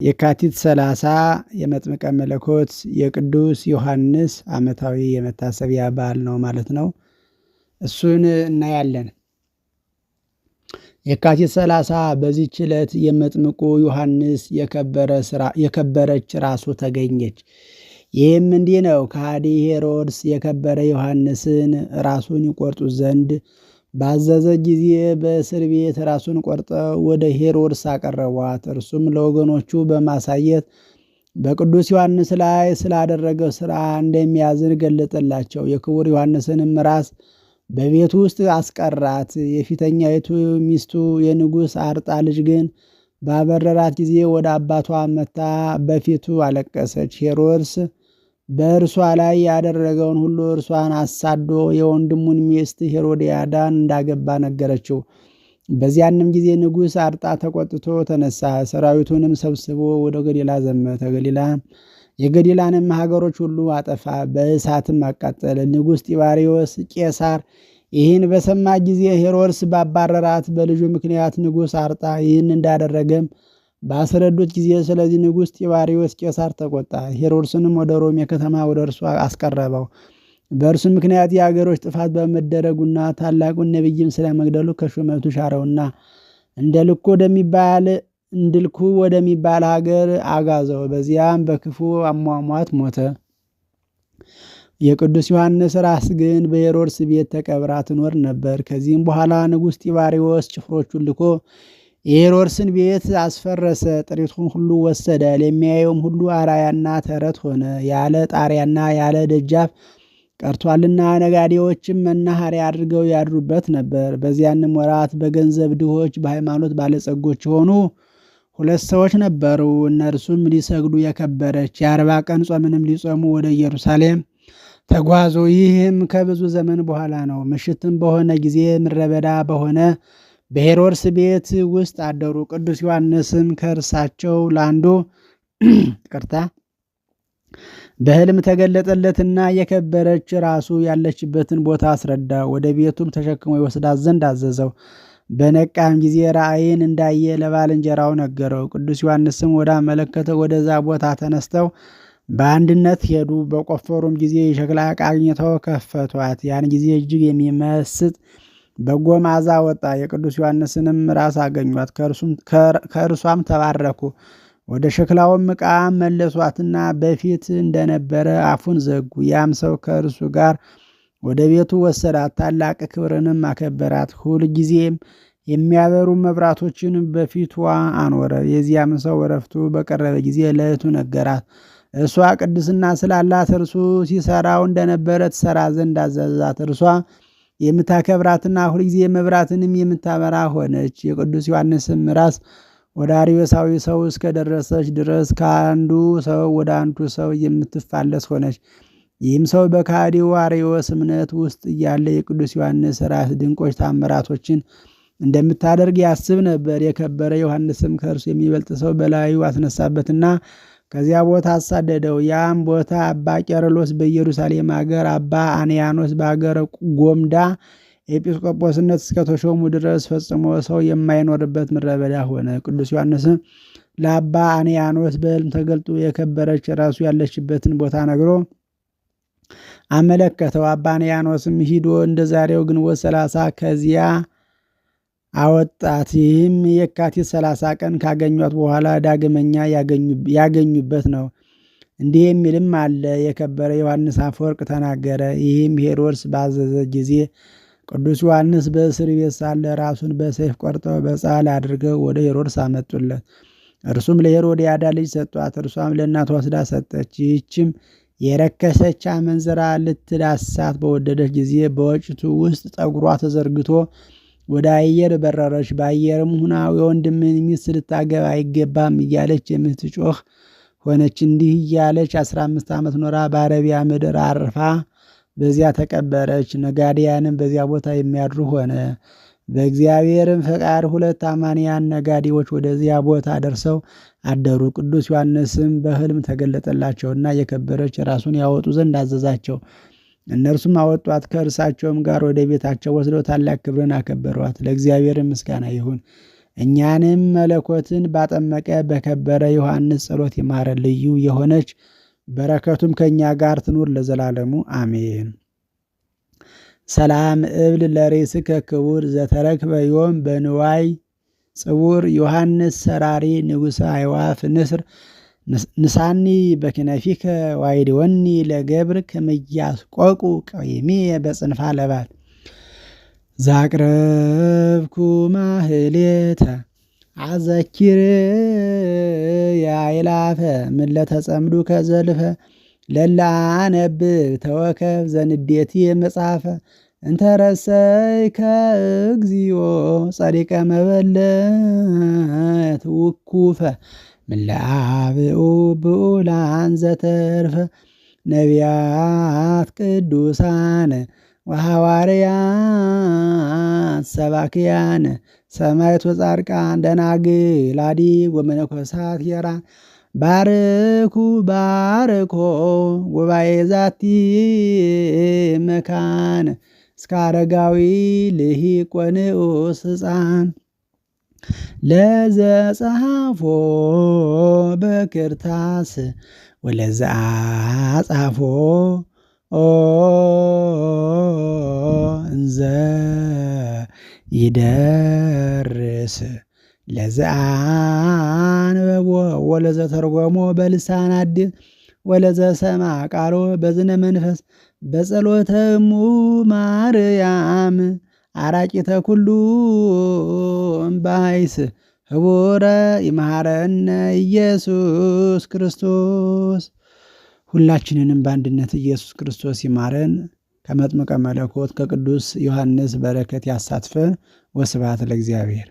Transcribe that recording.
የካቲት 30 የመጥምቀ መለኮት የቅዱስ ዮሐንስ ዓመታዊ የመታሰቢያ በዓል ነው ማለት ነው። እሱን እናያለን። የካቲት 30 በዚህች ዕለት የመጥምቁ ዮሐንስ የከበረች ራሱ ተገኘች። ይህም እንዲህ ነው። ከሃዲ ሄሮድስ የከበረ ዮሐንስን ራሱን ይቆርጡት ዘንድ ባዘዘ ጊዜ በእስር ቤት ራሱን ቆርጠው ወደ ሄሮድስ አቀረቧት። እርሱም ለወገኖቹ በማሳየት በቅዱስ ዮሐንስ ላይ ስላደረገው ሥራ እንደሚያዝን ገለጠላቸው። የክቡር ዮሐንስንም ራስ በቤቱ ውስጥ አስቀራት። የፊተኛይቱ ሚስቱ የንጉሥ አርጣ ልጅ ግን ባበረራት ጊዜ ወደ አባቷ መታ በፊቱ አለቀሰች። ሄሮድስ በእርሷ ላይ ያደረገውን ሁሉ እርሷን አሳዶ የወንድሙን ሚስት ሄሮድያዳን እንዳገባ ነገረችው። በዚያንም ጊዜ ንጉሥ አርጣ ተቆጥቶ ተነሳ። ሰራዊቱንም ሰብስቦ ወደ ገሊላ ዘመተ። የገሊላንም ሀገሮች ሁሉ አጠፋ፣ በእሳትም አቃጠለ። ንጉሥ ጢባሪዎስ ቄሳር ይህን በሰማ ጊዜ ሄሮድስ ባባረራት በልጁ ምክንያት ንጉሥ አርጣ ይህን እንዳደረገም ባስረዱት ጊዜ ስለዚህ ንጉሥ ጢባሪዎስ ቄሳር ተቆጣ። ሄሮድስንም ወደ ሮሜ ከተማ ወደ እርሱ አስቀረበው። በእርሱ ምክንያት የአገሮች ጥፋት በመደረጉና ታላቁን ነቢይም ስለመግደሉ ከሹመቱ ሻረውና እንድልኩ ወደሚባል ሀገር አጋዘው። በዚያም በክፉ አሟሟት ሞተ። የቅዱስ ዮሐንስ ራስ ግን በሄሮድስ ቤት ተቀብራ ትኖር ነበር። ከዚህም በኋላ ንጉሥ ጢባሪዎስ ጭፍሮቹን ልኮ የሄሮድስን ቤት አስፈረሰ፣ ጥሪቱን ሁሉ ወሰደ። ለሚያየውም ሁሉ አራያና ተረት ሆነ። ያለ ጣሪያና ያለ ደጃፍ ቀርቷልና ነጋዴዎችም መናኸሪያ አድርገው ያድሩበት ነበር። በዚያንም ወራት በገንዘብ ድሆች በሃይማኖት ባለጸጎች የሆኑ 2 ሰዎች ነበሩ። እነርሱም ሊሰግዱ የከበረች የ40 ቀን ጾምንም ሊጾሙ ወደ ኢየሩሳሌም ተጓዙ። ይህም ከብዙ ዘመን በኋላ ነው። ምሽትም በሆነ ጊዜ ምድረ በዳ በሆነ በሄሮድስ ቤት ውስጥ አደሩ። ቅዱስ ዮሐንስም ከእርሳቸው ለአንዱ በሕልም ተገለጠለትና የከበረች ራሱ ያለችበትን ቦታ አስረዳ። ወደ ቤቱም ተሸክሞ ይወስዳት ዘንድ አዘዘው። በነቃም ጊዜ ራእይን እንዳየ ለባልንጀራው ነገረው። ቅዱስ ዮሐንስም ወዳመለከተው ወደዛ ቦታ ተነስተው በአንድነት ሄዱ። በቆፈሩም ጊዜ የሸክላ ዕቃ አግኝተው ከፈቷት። ያን ጊዜ እጅግ የሚመስጥ በጎ መዓዛ ወጣ። የቅዱስ ዮሐንስንም ራስ አገኟት፣ ከእርሷም ተባረኩ። ወደ ሸክላውም ዕቃ መለሷትና በፊት እንደነበረ አፉን ዘጉ። ያም ሰው ከእርሱ ጋር ወደ ቤቱ ወሰዳት፣ ታላቅ ክብርንም አከበራት። ሁል ጊዜም የሚያበሩ መብራቶችን በፊቷ አኖረ። የዚያም ሰው ዕረፍቱ በቀረበ ጊዜ ለእህቱ ነገራት። እርሷ ቅድስና ስላላት እርሱ ሲሰራው እንደነበረ ትሰራ ዘንድ አዘዛት። እርሷ የምታከብራትና ሁልጊዜ መብራትንም የምታበራ ሆነች። የቅዱስ ዮሐንስም ራስ ወደ አርዮሳዊ ሰው እስከደረሰች ድረስ ከአንዱ ሰው ወደ አንዱ ሰው የምትፋለስ ሆነች። ይህም ሰው በከሃዲው አርዮስ እምነት ውስጥ እያለ የቅዱስ ዮሐንስ ራስ ድንቆች ታምራቶችን እንደምታደርግ ያስብ ነበር። የከበረ ዮሐንስም ከእርሱ የሚበልጥ ሰው በላዩ አስነሳበትና ከዚያ ቦታ አሳደደው። ያም ቦታ አባ ቄርሎስ በኢየሩሳሌም አገር፣ አባ አንያኖስ በአገረ ጎምዳ ኤጲስቆጶስነት እስከተሾሙ ድረስ ፈጽሞ ሰው የማይኖርበት ምድረ በዳ ሆነ። ቅዱስ ዮሐንስም ለአባ አንያኖስ በሕልም ተገልጦ የከበረች ራሱ ያለችበትን ቦታ ነግሮ አመለከተው። አባ አንያኖስም ሂዶ እንደ ዛሬው ግንቦት 30 ከዚያ አወጣት። ይህም የካቲት 30 ቀን ካገኟት በኋላ ዳግመኛ ያገኙበት ነው። እንዲህ የሚልም አለ። የከበረ ዮሐንስ አፈወርቅ ተናገረ። ይህም ሄሮድስ ባዘዘ ጊዜ ቅዱስ ዮሐንስ በእስር ቤት ሳለ ራሱን በሰይፍ ቆርጠው በጻሕል አድርገው ወደ ሄሮድስ አመጡለት። እርሱም ለሄሮድያዳ ልጅ ሰጧት። እርሷም ለእናቷ ወስዳ ሰጠች። ይህችም የረከሰች አመንዝራ ልትዳሳት በወደደች ጊዜ በወጭቱ ውስጥ ጠጉሯ ተዘርግቶ ወደ አየር በረረች። በአየርም ሁና የወንድምን ሚስት ልታገባ አይገባም እያለች የምትጮህ ሆነች። እንዲህ እያለች 15 ዓመት ኖራ በአረቢያ ምድር አርፋ በዚያ ተቀበረች። ነጋዴያንም በዚያ ቦታ የሚያድሩ ሆነ። በእግዚአብሔርም ፈቃድ 2 አማንያን ነጋዴዎች ወደዚያ ቦታ ደርሰው አደሩ። ቅዱስ ዮሐንስም በሕልም ተገለጠላቸውና የከበረች ራሱን ያወጡ ዘንድ አዘዛቸው። እነርሱም አወጧት። ከእርሳቸውም ጋር ወደ ቤታቸው ወስደው ታላቅ ክብርን አከበሯት። ለእግዚአብሔር ምስጋና ይሁን። እኛንም መለኮትን ባጠመቀ በከበረ ዮሐንስ ጸሎት ይማረን። ልዩ የሆነች በረከቱም ከእኛ ጋር ትኑር ለዘላለሙ አሜን። ሰላም እብል ለርእስከ ክቡር ዘተረክበ ዮም በንዋይ ጽውር ዮሐንስ ሰራሪ ንጉሠ አይዋፍ ንስር ንሳኒ በክነፊከ ዋይድወኒ ለገብር ከመያስቆቁ ቀይሜ በጽንፋ ለባት ዛቅረብኩ ማህሌተ አዘኪር ያይላፈ ምለተጸምዱ ከዘልፈ ለላነብብ ተወከብ ዘንዴቲ መጽሐፈ እንተረሰይከ እግዚኦ ጸዲቀ መበለት ውኩፈ ምለአብኡ ብኡላን ዘተርፈ ነቢያት ቅዱሳን ወሐዋርያት ሰባክያን ሰማዕት ወጻድቃን ደናግል አዲ ወመነኮሳት ሄራን ባርኩ ባርኮ ጉባኤ ዛቲ መካን እስከ አረጋዊ ልሂቅ ወንዑስ ሕፃን ለዘጸሐፎ በክርታስ ወለዘአጻፎ እንዘ ይደርስ ለዘአንበቦ ወለዘተርጎሞ በልሳን አዲስ ወለዘሰማ ቃሎ በዝነ መንፈስ በጸሎተ እሙ ማርያም አራቂተ ኩሉ እምባይስ ህቡረ ይምሃረነ ኢየሱስ ክርስቶስ። ሁላችንንም በአንድነት ኢየሱስ ክርስቶስ ይማረን። ከመጥምቀ መለኮት ከቅዱስ ዮሐንስ በረከት ያሳትፈን። ወስብሐት ለእግዚአብሔር።